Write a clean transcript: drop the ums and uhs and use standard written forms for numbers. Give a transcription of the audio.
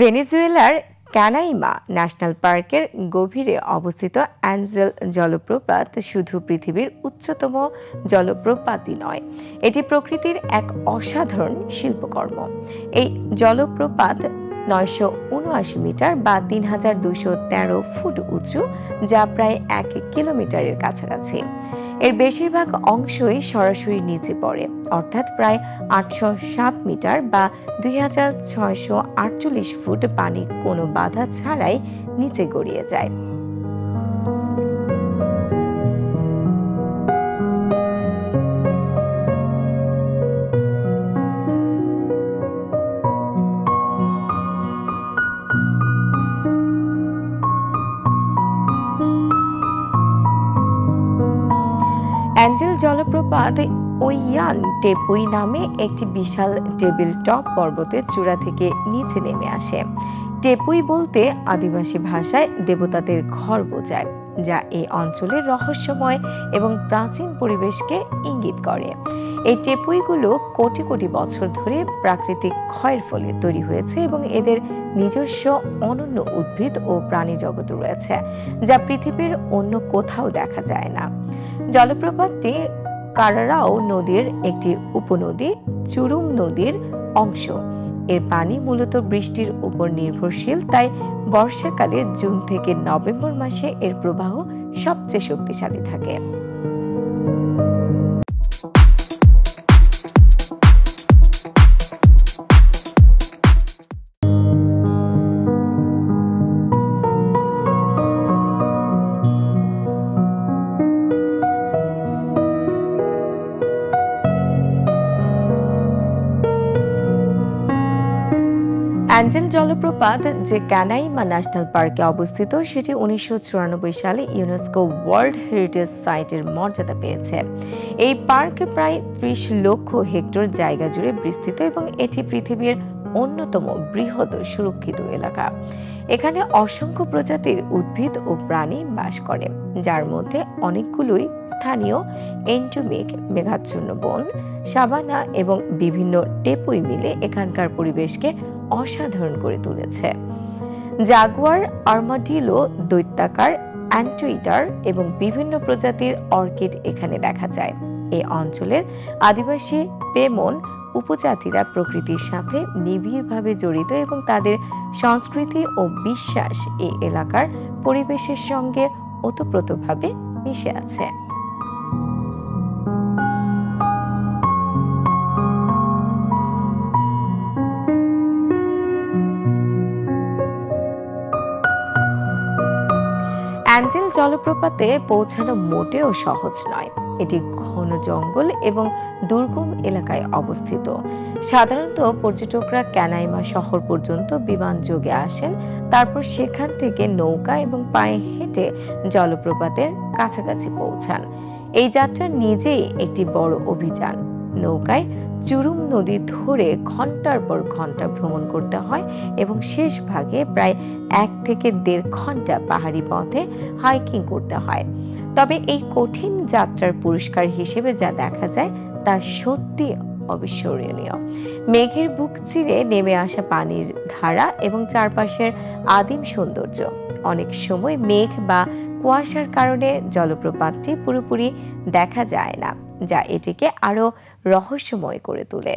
ভেনেজুয়েলার ক্যানাইমা ন্যাশনাল পার্কের গভীরে অবস্থিত অ্যাঞ্জেল জলপ্রপাত শুধু পৃথিবীর উচ্চতম জলপ্রপাতই নয়, এটি প্রকৃতির এক অসাধারণ শিল্পকর্ম। এই জলপ্রপাত ৯৭৯ মিটার বা ৩,২১৩ ফুট উঁচু, যা প্রায় ১ কিলোমিটারের কাছাকাছি। এর বেশিরভাগ অংশই সরাসরি নিচে পড়ে, অর্থাৎ প্রায় ৮০৭ মিটার বা ২,৬৪৮ ফুট পানি কোনো বাধা ছাড়াই নিচে গড়িয়ে যায়। অ্যাঞ্জেল জলপ্রপাত ওইয়ান টেপুই নামে একটি বিশাল টেবিল টপ পর্বতের চূড়া থেকে নিচে নেমে আসে। টেপুই বলতে আদিবাসী ভাষায় দেবতাদের ঘর বোঝায়, যা এই অঞ্চলের রহস্যময় এবং প্রাচীন পরিবেশকে ইঙ্গিত করে। এই টেপুইগুলো কোটি কোটি বছর ধরে প্রাকৃতিক ক্ষয়ের ফলে তৈরি হয়েছে এবং এদের নিজস্ব অনন্য উদ্ভিদ ও প্রাণী জগৎ রয়েছে, যা পৃথিবীর অন্য কোথাও দেখা যায় না। জলপ্রপাতটি কারারাও নদীর একটি উপনদী, চুরুম নদীর অংশ। এর পানি মূলত বৃষ্টির উপর নির্ভরশীল, তাই বর্ষাকালে জুন থেকে নভেম্বর মাসে এর প্রবাহ সবচেয়ে শক্তিশালী থাকে। অ্যাঞ্জেল জলপ্রপাত যে ক্যানাইমা ন্যাশনাল পার্কে অবস্থিত, সেটি ১৯৯৪ সালে ইউনেস্কো ওয়ার্ল্ড হেরিটেজ সাইটের মর্যাদা পেয়েছে। এই পার্ক প্রায় ৩০ লক্ষ হেক্টর জায়গা জুড়ে বিস্তৃত এবং এটি পৃথিবীর অন্যতম বৃহৎ সুরক্ষিত এলাকা। এখানে অসংখ্য প্রজাতির উদ্ভিদ ও প্রাণী বাস করে, যার মধ্যে অনেকগুলোই স্থানীয় এন্ডেমিক মেঘাচ্ছন্ন বন, সাভানা এবং বিভিন্ন টেপুই মিলে এখানকার পরিবেশকে অসাধারণ করে তুলেছে। জাগুয়ার, আর্মাডিলো, দৈত্যাকার, অ্যান্টোইডার এবং বিভিন্ন প্রজাতির অর্কিড এখানে দেখা যায়। এই অঞ্চলের আদিবাসী পেমন উপজাতিরা প্রকৃতির সাথে নিবিড়ভাবে জড়িত এবং তাদের সংস্কৃতি ও বিশ্বাস এই এলাকার পরিবেশের সঙ্গে ওতপ্রোতভাবে মিশে আছে। অ্যাঞ্জেল জলপ্রপাতে পৌঁছানো মোটেও সহজ নয়। এটি ঘন জঙ্গল এবং দুর্গম এলাকায় অবস্থিত। সাধারণত পর্যটকরা ক্যানাইমা শহর পর্যন্ত বিমান যোগে আসেন, তারপর সেখান থেকে নৌকা এবং পায়ে হেঁটে জলপ্রপাতের কাছাকাছি পৌঁছান। এই যাত্রা নিজেই একটি বড় অভিযান। নৌকায় চুরুম নদী ধরে ঘন্টার পর ঘন্টা ভ্রমণ করতে হয় এবং শেষ ভাগে প্রায় ১ থেকে ১.৫ ঘন্টা পাহাড়ি পথে হাইকিং করতে হয়। তবে এই কঠিন যাত্রার পুরস্কার হিসেবে যা দেখা যায় তা সত্যি অবিস্মরণীয়। মেঘের বুক চিরে নেমে আসা পানির ধারা এবং চারপাশের আদিম সৌন্দর্য। অনেক সময় মেঘ বা কুয়াশার কারণে জলপ্রপাতটি পুরোপুরি দেখা যায় না, যা এটিকে আরো রহস্যময় করে তোলে।